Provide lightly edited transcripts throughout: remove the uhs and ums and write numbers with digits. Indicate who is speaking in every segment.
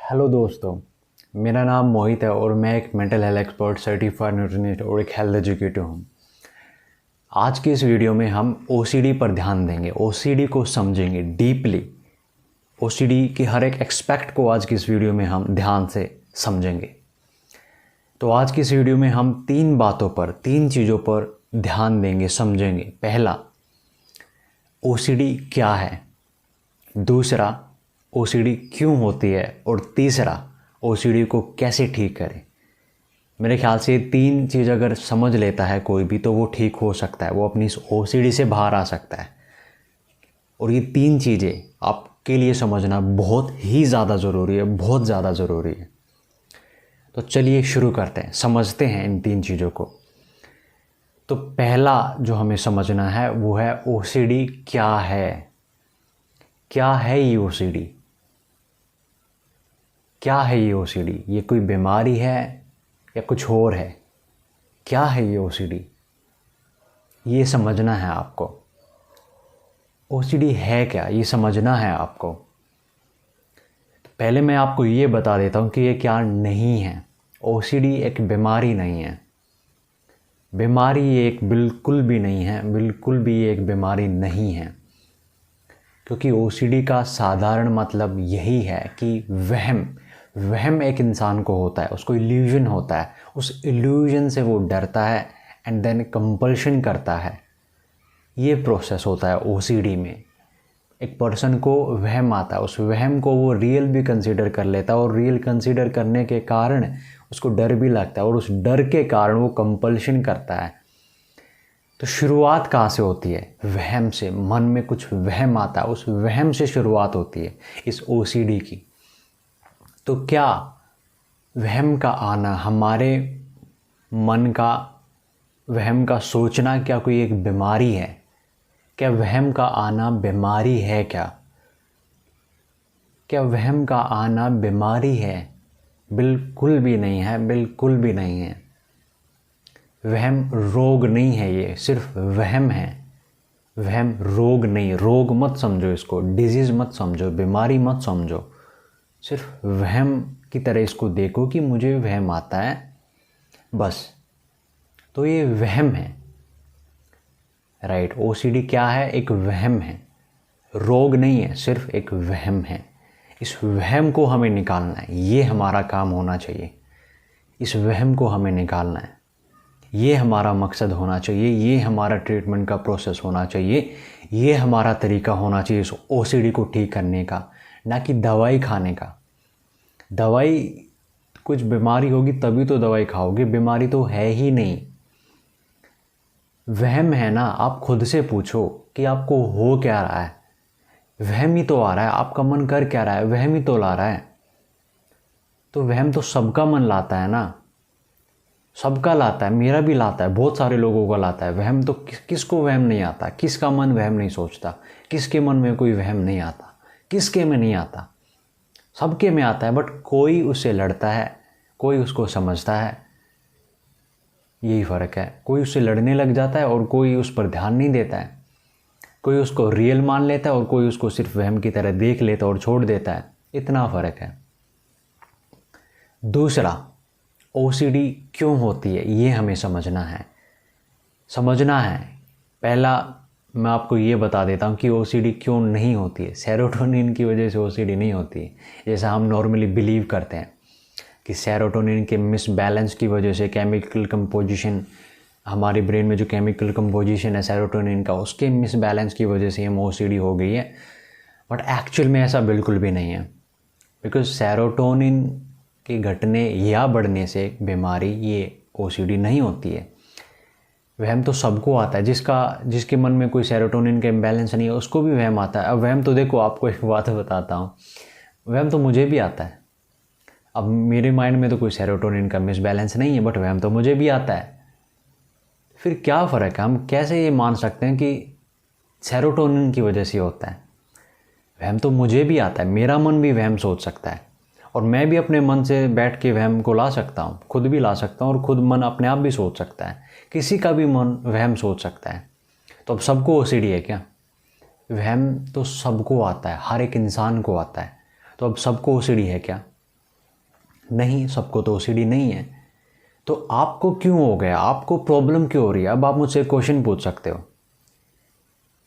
Speaker 1: Hello दोस्तों, मेरा नाम मोहित है और मैं एक mental health expert, certified nutritionist और एक हेल्थ एजुकेटर हूँ। आज की इस वीडियो में हम ओसीडी पर ध्यान देंगे, ओसीडी को समझेंगे डीपली। ओसीडी के हर एक एस्पेक्ट को आज की इस वीडियो में हम ध्यान से समझेंगे। तो आज की इस वीडियो में हम तीन चीज़ों पर ध्यान देंगे, समझेंगे। पहला, ओसीडी क्या है। दूसरा, ओसीडी क्यों होती है। और तीसरा, ओसीडी को कैसे ठीक करें। मेरे ख्याल से ये तीन चीज़ अगर समझ लेता है कोई भी तो वो ठीक हो सकता है, वो अपनी इस ओसीडी से बाहर आ सकता है। और ये तीन चीज़ें आपके लिए समझना बहुत ही ज़्यादा ज़रूरी है, बहुत ज़्यादा ज़रूरी है। तो चलिए शुरू करते हैं, समझते हैं इन तीन चीज़ों को। तो पहला जो हमें समझना है वो है ओसीडी क्या है। क्या है ये ओसीडी? क्या है ये ओसीडी? ये कोई बीमारी है या कुछ और है? क्या है ये ओसीडी? ये समझना है आपको। ओसीडी है क्या, ये समझना है आपको। तो पहले मैं आपको ये बता देता हूँ कि ये क्या नहीं है। ओसीडी एक बीमारी नहीं है। बीमारी ये एक बिल्कुल भी नहीं है, बिल्कुल भी ये एक बीमारी नहीं है। क्योंकि ओसीडी का साधारण मतलब यही है कि वहम एक इंसान को होता है, उसको इल्यूजन होता है, उस इल्यूजन से वो डरता है एंड देन कंपल्शन करता है। ये प्रोसेस होता है ओसीडी में। एक पर्सन को वहम आता है, उस वहम को वो रियल भी कंसीडर कर लेता है और रियल कंसीडर करने के कारण उसको डर भी लगता है और उस डर के कारण वो कंपल्शन करता है। तो शुरुआत कहाँ से होती है? वहम से। मन में कुछ वहम आता है, उस वहम से शुरुआत होती है इस ओसीडी की। तो क्या वहम का आना, हमारे मन का वहम का सोचना, क्या कोई एक बीमारी है? क्या वहम का आना बीमारी है? क्या वहम का आना बीमारी है? बिल्कुल भी नहीं है, बिल्कुल भी नहीं है। वहम रोग नहीं है, ये सिर्फ वहम है। वहम रोग नहीं, रोग मत समझो इसको, डिजीज़ मत समझो, बीमारी मत समझो। सिर्फ वहम की तरह इसको देखो कि मुझे वहम आता है, बस। तो ये वहम है, राइट। ओसीडी क्या है? एक वहम है, रोग नहीं है, सिर्फ एक वहम है। इस वहम को हमें निकालना है, ये हमारा काम होना चाहिए। इस वहम को हमें निकालना है, ये हमारा मकसद होना चाहिए, ये हमारा ट्रीटमेंट का प्रोसेस होना चाहिए, ये हमारा तरीका होना चाहिए इस ओसीडी को ठीक करने का, ना कि दवाई खाने का। दवाई, कुछ बीमारी होगी तभी तो दवाई खाओगे, बीमारी तो है ही नहीं। वहम है ना, आप खुद से पूछो कि आपको हो क्या रहा है। वहम ही तो आ रहा है, आपका मन कर क्या रहा है, वहम ही तो ला रहा है। तो वहम तो सबका मन लाता है ना, सबका लाता है, मेरा भी लाता है, बहुत सारे लोगों का लाता है वहम। तो किसको वहम नहीं आता? किसका मन वहम नहीं सोचता? किसके मन में कोई वहम नहीं आता? किसके में नहीं आता? सबके में आता है, बट कोई उससे लड़ता है, कोई उसको समझता है। यही फ़र्क है। कोई उससे लड़ने लग जाता है और कोई उस पर ध्यान नहीं देता है। कोई उसको रियल मान लेता है और कोई उसको सिर्फ वहम की तरह देख लेता है और छोड़ देता है। इतना फ़र्क है। दूसरा, ओसीडी क्यों होती है, ये हमें समझना है। पहला मैं आपको ये बता देता हूँ कि ओसीडी क्यों नहीं होती है। सेरोटोनिन की वजह से ओसीडी नहीं होती है, जैसा हम नॉर्मली बिलीव करते हैं कि सेरोटोनिन के मिसबैलेंस की वजह से, केमिकल कंपोजिशन, हमारी ब्रेन में जो केमिकल कंपोजिशन है सेरोटोनिन का, उसके मिसबैलेंस की वजह से हम ओसीडी हो गई है। बट एक्चुअल में ऐसा बिल्कुल भी नहीं है। बिकॉज सेरोटोनिन के घटने या बढ़ने से बीमारी, ये ओसीडी नहीं होती है। वहम तो सबको आता है, जिसके मन में कोई सेरोटोनिन का इम्बैलेंस नहीं है उसको भी वहम आता है। अब वहम तो देखो, आपको एक बात बताता हूँ, वहम तो मुझे भी आता है। अब मेरे माइंड में तो कोई सेरोटोनिन का मिसबैलेंस नहीं है, बट वहम तो मुझे भी आता है। फिर क्या फ़र्क है? हम कैसे ये मान सकते हैं कि सेरोटोनिन की वजह से होता है? वहम तो मुझे भी आता है, मेरा मन भी वहम सोच सकता है और मैं भी अपने मन से बैठ के वहम को ला सकता हूँ, खुद भी ला सकता हूँ और खुद मन अपने आप भी सोच सकता है। किसी का भी मन वहम सोच सकता है। तो अब सबको ओसीडी है क्या? वहम तो सबको आता है, हर एक इंसान को आता है। तो अब सबको ओसीडी है क्या? नहीं, सबको तो ओसीडी नहीं है। तो आपको क्यों हो गया, आपको प्रॉब्लम क्यों हो रही है? अब आप मुझसे क्वेश्चन पूछ सकते हो,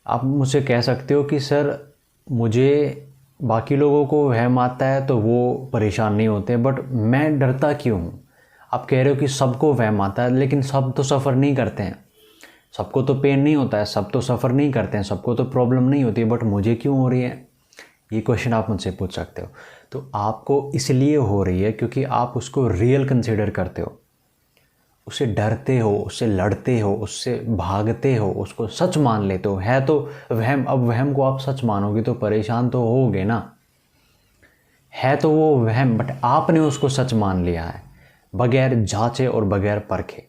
Speaker 1: आप मुझसे कह सकते हो कि सर मुझे बाकी लोगों को वहम आता है तो वो परेशान नहीं होते, बट मैं डरता क्यों हूँ? आप कह रहे हो कि सबको वहम आता है, लेकिन सब तो सफ़र नहीं करते हैं, सबको तो पेन नहीं होता है, सब तो सफ़र नहीं करते हैं, सबको तो प्रॉब्लम नहीं होती है, बट मुझे क्यों हो रही है? ये क्वेश्चन आप मुझसे पूछ सकते हो। तो आपको इसलिए हो रही है क्योंकि आप उसको रियल कंसिडर करते हो, उससे डरते हो, उससे लड़ते हो, उससे भागते हो, उसको सच मान लेते हो। है तो वहम, अब वहम को आप सच मानोगे तो परेशान तो होगे ना। है तो वो वहम, बट आपने उसको सच मान लिया है, बगैर जांचे और बगैर परखे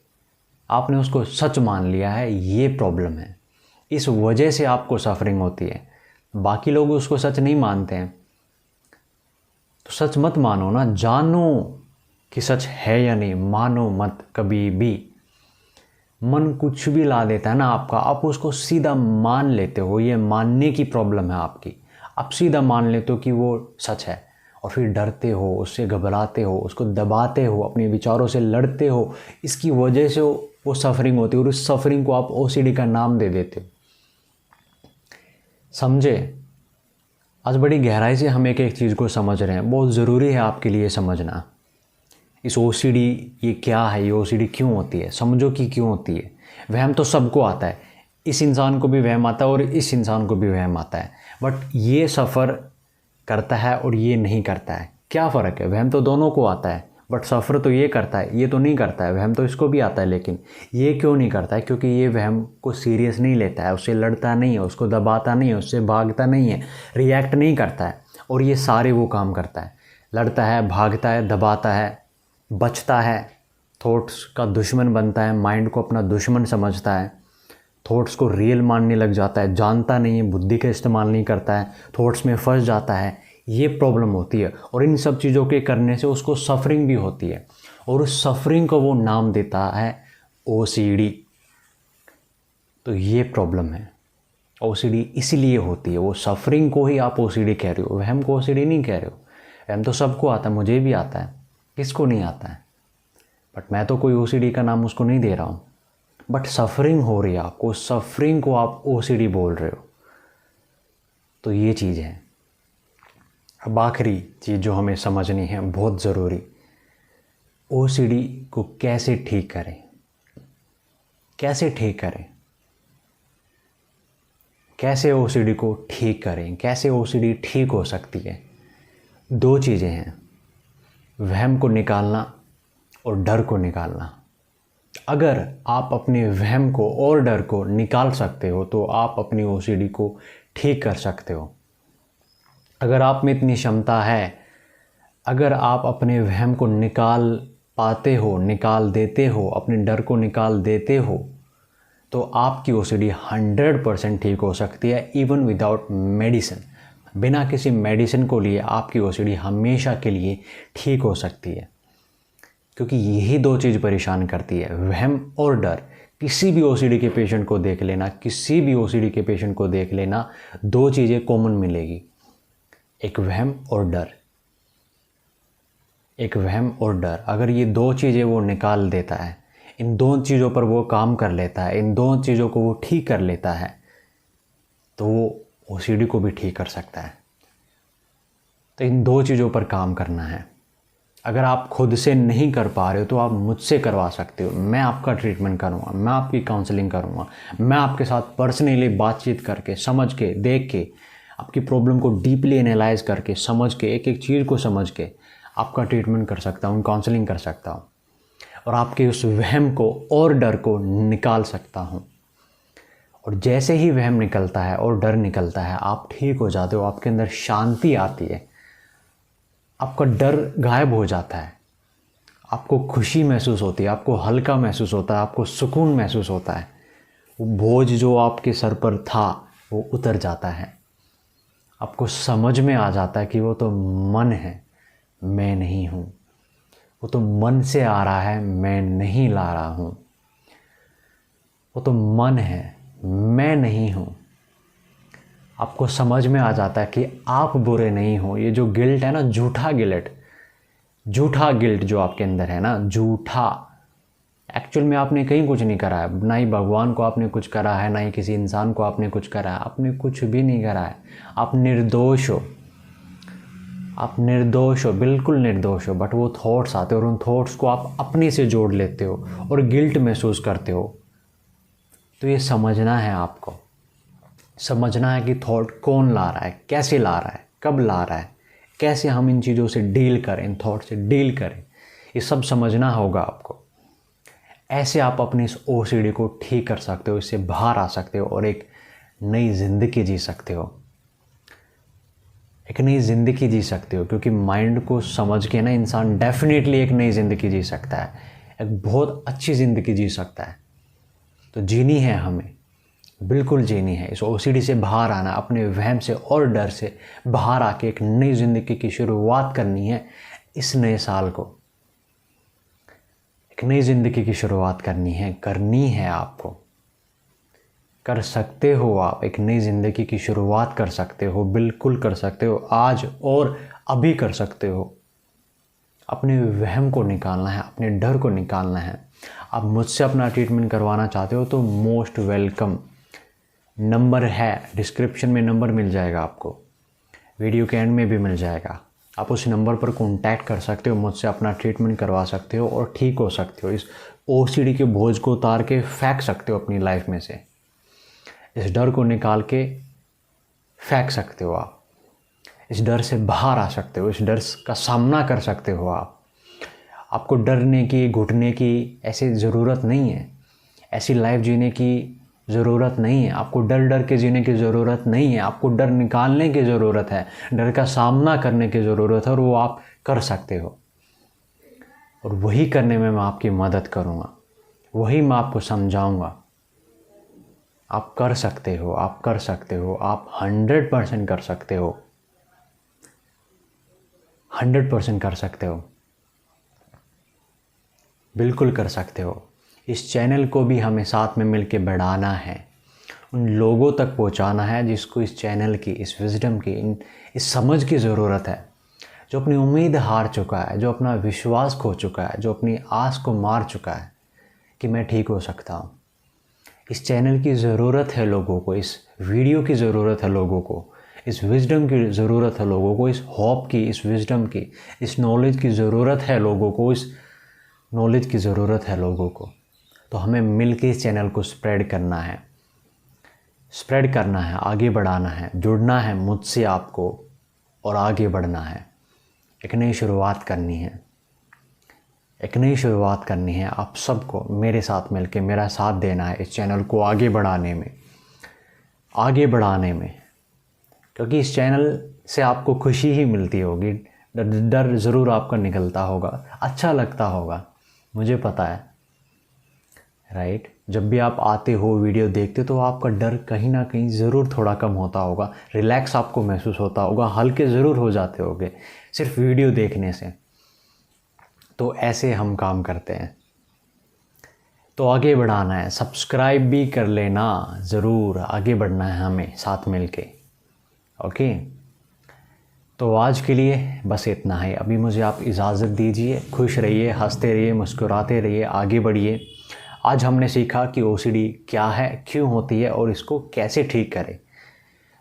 Speaker 1: आपने उसको सच मान लिया है। ये प्रॉब्लम है, इस वजह से आपको सफरिंग होती है। बाकी लोग उसको सच नहीं मानते हैं तो सच मत मानो ना, जानो कि सच है या नहीं, मानो मत कभी भी। मन कुछ भी ला देता है ना आपका, आप उसको सीधा मान लेते हो, ये मानने की प्रॉब्लम है आपकी। आप सीधा मान लेते हो कि वो सच है और फिर डरते हो, उससे घबराते हो, उसको दबाते हो, अपने विचारों से लड़ते हो। इसकी वजह से वो सफरिंग होती है और उस सफरिंग को आप ओसीडी का नाम दे देते हो। समझे? आज बड़ी गहराई से हम एक एक चीज़ को समझ रहे हैं, बहुत ज़रूरी है आपके लिए समझना। इस ओसीडी ये क्या है, ये ओसीडी क्यों होती है, समझो कि क्यों होती है। वहम तो सबको आता है, इस इंसान को भी वहम आता है और इस इंसान को भी वहम आता है, बट ये सफ़र करता है और ये नहीं करता है। क्या फ़र्क है? वहम तो दोनों को आता है, बट सफ़र तो ये करता है, ये तो नहीं करता है। वहम तो इसको भी आता है, लेकिन ये क्यों नहीं करता है? क्योंकि ये वहम को सीरियस नहीं लेता है, उससे लड़ता नहीं है, उसको दबाता नहीं है, उससे भागता नहीं है, रिएक्ट नहीं करता है। और ये सारे वो काम करता है, लड़ता है, भागता है, दबाता है, बचता है, थॉट्स का दुश्मन बनता है, माइंड को अपना दुश्मन समझता है, थॉट्स को रियल मानने लग जाता है, जानता नहीं है, बुद्धि का इस्तेमाल नहीं करता है, थॉट्स में फंस जाता है। ये प्रॉब्लम होती है और इन सब चीज़ों के करने से उसको सफरिंग भी होती है और उस सफरिंग को वो नाम देता है ओसीडी। तो ये प्रॉब्लम है, ओसीडी इसलिए होती है। वो सफरिंग को ही आप ओसीडी कह रहे हो, वहम को ओसीडी नहीं कह रहे हो। वहम तो सबको आता है, मुझे भी आता है, किसको नहीं आता है, बट मैं तो कोई ओसीडी का नाम उसको नहीं दे रहा हूँ। बट सफरिंग हो रही है आपको, सफरिंग को आप ओसीडी बोल रहे हो। तो ये चीज़ है। अब आखिरी चीज़ जो हमें समझनी है, बहुत ज़रूरी, ओसीडी को कैसे ठीक करें, कैसे ठीक करें, कैसे ओसीडी को ठीक करें, कैसे ओसीडी ठीक हो सकती है। दो चीज़ें हैं, वहम को निकालना और डर को निकालना। अगर आप अपने वहम को और डर को निकाल सकते हो तो आप अपनी ओसीडी को ठीक कर सकते हो। अगर आप में इतनी क्षमता है, अगर आप अपने वहम को निकाल पाते हो, निकाल देते हो, अपने डर को निकाल देते हो, तो आपकी ओसीडी 100% ठीक हो सकती है, इवन विदाउट मेडिसिन। बिना किसी मेडिसिन को लिए आपकी ओसीडी हमेशा के लिए ठीक हो सकती है। क्योंकि यही दो चीज़ परेशान करती है, वहम और डर। किसी भी ओसीडी के पेशेंट को देख लेना, किसी भी ओसीडी के पेशेंट को देख लेना, दो चीज़ें कॉमन मिलेगी, एक वहम और डर, एक वहम और डर। अगर ये दो चीज़ें वो निकाल देता है, इन दो चीज़ों पर वो काम कर लेता है, इन दो चीज़ों को वो ठीक कर लेता है, तो वो ओसीडी को भी ठीक कर सकता है। तो इन दो चीज़ों पर काम करना है। अगर आप खुद से नहीं कर पा रहे हो तो आप मुझसे करवा सकते हो। मैं आपका ट्रीटमेंट करूँगा, मैं आपकी काउंसलिंग करूँगा, मैं आपके साथ पर्सनली बातचीत करके, समझ के, देख के, आपकी प्रॉब्लम को डीपली एनालाइज करके, समझ के, एक एक चीज़ को समझ के आपका ट्रीटमेंट कर सकता हूँ, काउंसलिंग कर सकता हूँ और आपके उस वहम को और डर को निकाल सकता हूँ। और जैसे ही वहम निकलता है और डर निकलता है, आप ठीक हो जाते हो, आपके अंदर शांति आती है, आपका डर गायब हो जाता है, आपको खुशी महसूस होती है, आपको हल्का महसूस होता है, आपको सुकून महसूस होता है। वो बोझ जो आपके सर पर था वो उतर जाता है। आपको समझ में आ जाता है कि वो तो मन है, मैं नहीं हूँ। वो तो मन से आ रहा है, मैं नहीं ला रहा हूँ। वो तो मन है, मैं नहीं हूँ। आपको समझ में आ जाता है कि आप बुरे नहीं हो। ये जो गिल्ट है ना, झूठा गिल्ट, झूठा गिल्ट जो आपके अंदर है ना, झूठा, एक्चुअल में आपने कहीं कुछ नहीं करा है, ना ही भगवान को आपने कुछ करा है, ना ही किसी इंसान को आपने कुछ करा है, आपने कुछ भी नहीं करा है। आप निर्दोष हो, आप निर्दोष हो, बिल्कुल निर्दोष हो। बट वो थॉट्स आते हो और उन थॉट्स को आप अपने से जोड़ लेते हो और गिल्ट महसूस करते हो। तो ये समझना है आपको, समझना है कि थॉट कौन ला रहा है, कैसे ला रहा है, कब ला रहा है, कैसे हम इन चीज़ों से डील करें, इन थॉट से डील करें, ये सब समझना होगा आपको। ऐसे आप अपनी इस OCD को ठीक कर सकते हो, इससे बाहर आ सकते हो और एक नई ज़िंदगी जी सकते हो, एक नई ज़िंदगी जी सकते हो। क्योंकि माइंड को समझ के ना इंसान डेफिनेटली एक नई ज़िंदगी जी सकता है, एक बहुत अच्छी ज़िंदगी जी सकता है। तो जीनी है हमें, बिल्कुल जीनी है। इस OCD से बाहर आना, अपने वहम से और डर से बाहर आके एक नई ज़िंदगी की शुरुआत करनी है। इस नए साल को एक नई ज़िंदगी की शुरुआत करनी है आपको। कर सकते हो आप, एक नई ज़िंदगी की शुरुआत कर सकते हो, बिल्कुल कर सकते हो, आज और अभी कर सकते हो। अपने वहम को निकालना है, अपने डर को निकालना है। आप मुझसे अपना ट्रीटमेंट करवाना चाहते हो तो मोस्ट वेलकम। नंबर है डिस्क्रिप्शन में, नंबर मिल जाएगा आपको, वीडियो के एंड में भी मिल जाएगा। आप उस नंबर पर कॉन्टैक्ट कर सकते हो, मुझसे अपना ट्रीटमेंट करवा सकते हो और ठीक हो सकते हो। इस OCD के बोझ को उतार के फेंक सकते हो अपनी लाइफ में से, इस डर को निकाल के फेंक सकते हो आप, इस डर से बाहर आ सकते हो, इस डर का सामना कर सकते हो आप। आपको डरने की, घुटने की ऐसी ज़रूरत नहीं है, ऐसी लाइफ जीने की ज़रूरत नहीं है। आपको डर डर के जीने की ज़रूरत नहीं है, आपको डर निकालने की ज़रूरत है, डर का सामना करने की ज़रूरत है और वो आप कर सकते हो। और वही करने में मैं आपकी मदद करूँगा, वही मैं आपको समझाऊँगा। आप कर सकते हो, आप कर सकते हो, आप 100% कर सकते हो, 100% कर सकते हो, बिल्कुल कर सकते हो। इस चैनल को भी हमें साथ में मिलके बढ़ाना है, उन लोगों तक पहुंचाना है जिसको इस चैनल की, इस विजडम की, इस समझ की ज़रूरत है, जो अपनी उम्मीद हार चुका है, जो अपना विश्वास खो चुका है, जो अपनी आस को मार चुका है कि मैं ठीक हो सकता हूँ। इस चैनल की ज़रूरत है लोगों को, इस वीडियो की ज़रूरत है लोगों को, इस विजडम की ज़रूरत है लोगों को, इस होप की, इस विजडम की, इस नॉलेज की ज़रूरत है लोगों को, इस नॉलेज की ज़रूरत है लोगों को। तो हमें मिल के इस चैनल को स्प्रेड करना है, स्प्रेड करना है, आगे बढ़ाना है, जुड़ना है मुझसे आपको और आगे बढ़ना है। एक नई शुरुआत करनी है, एक नई शुरुआत करनी है। आप सबको मेरे साथ मिलके मेरा साथ देना है इस चैनल को आगे बढ़ाने में, आगे बढ़ाने में। क्योंकि इस चैनल से आपको खुशी ही मिलती होगी, डर ज़रूर आपका निकलता होगा, अच्छा लगता होगा, मुझे पता है, राइट। जब भी आप आते हो, वीडियो देखते तो आपका डर कहीं ना कहीं ज़रूर थोड़ा कम होता होगा, रिलैक्स आपको महसूस होता होगा, हल्के ज़रूर हो जाते होगे सिर्फ वीडियो देखने से। तो ऐसे हम काम करते हैं। तो आगे बढ़ाना है, सब्सक्राइब भी कर लेना ज़रूर, आगे बढ़ना है हमें साथ मिलके, ओके। तो आज के लिए बस इतना है। अभी मुझे आप इजाज़त दीजिए। खुश रहिए, हंसते रहिए, मुस्कुराते रहिए, आगे बढ़िए। आज हमने सीखा कि OCD क्या है, क्यों होती है और इसको कैसे ठीक करें।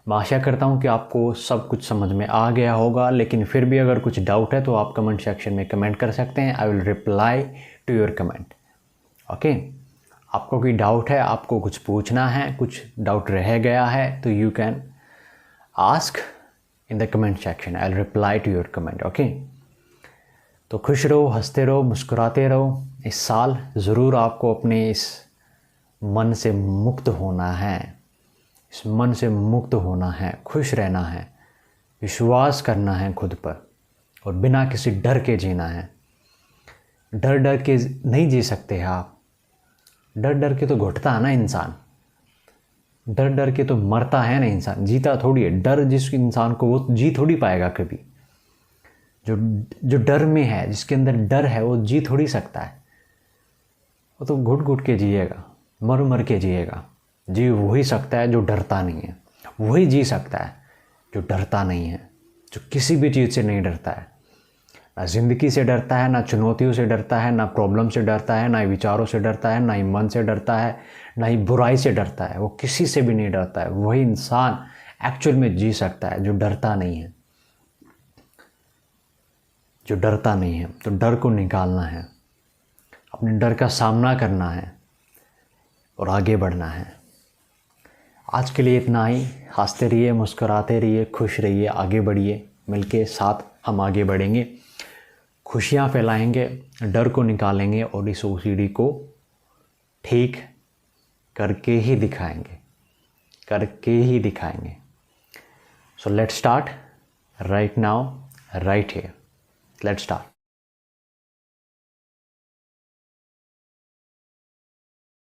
Speaker 1: मैं आशा करता हूँ कि आपको सब कुछ समझ में आ गया होगा, लेकिन फिर भी अगर कुछ डाउट है तो आप कमेंट सेक्शन में कमेंट कर सकते हैं। I will reply to your comment, okay. आपको कोई डाउट है, आपको कुछ पूछना है, कुछ डाउट रह गया है तो you can ask in the comment section, I will reply to your comment, okay. तो खुश रहो, हंसते रहो, मुस्कुराते रहो। इस साल ज़रूर आपको अपने इस मन से मुक्त होना है, इस मन से मुक्त होना है, खुश रहना है, विश्वास करना है खुद पर और बिना किसी डर के जीना है। डर डर के नहीं जी सकते आप, डर डर के तो घुटता है ना इंसान, डर डर के तो मरता है ना इंसान, जीता थोड़ी है। डर जिस इंसान को, वो जी थोड़ी पाएगा कभी। जो डर में है, जिसके अंदर डर है, वो जी थोड़ी सकता है। वो तो घुट घुट के जिएगा, मर मर के जिएगा। जी वही सकता है जो डरता नहीं है, वही जी सकता है जो डरता नहीं है, जो किसी भी चीज़ से नहीं डरता है। ना ज़िंदगी से डरता है, ना चुनौतियों से डरता है, ना प्रॉब्लम से डरता है, ना ही विचारों से डरता है, ना ही मन से डरता है, ना ही बुराई से डरता है। वो किसी से भी नहीं डरता है। वही इंसान एक्चुअल में जी सकता है जो डरता नहीं है, जो डरता नहीं है। तो डर को निकालना है, अपने डर का सामना करना है और आगे बढ़ना है। आज के लिए इतना ही। हंसते रहिए, मुस्कुराते रहिए, खुश रहिए, आगे बढ़िए। मिलके साथ हम आगे बढ़ेंगे, खुशियाँ फैलाएंगे, डर को निकालेंगे और इस OCD को ठीक करके ही दिखाएंगे, करके ही दिखाएंगे। So let's start right now, right here. Let's start.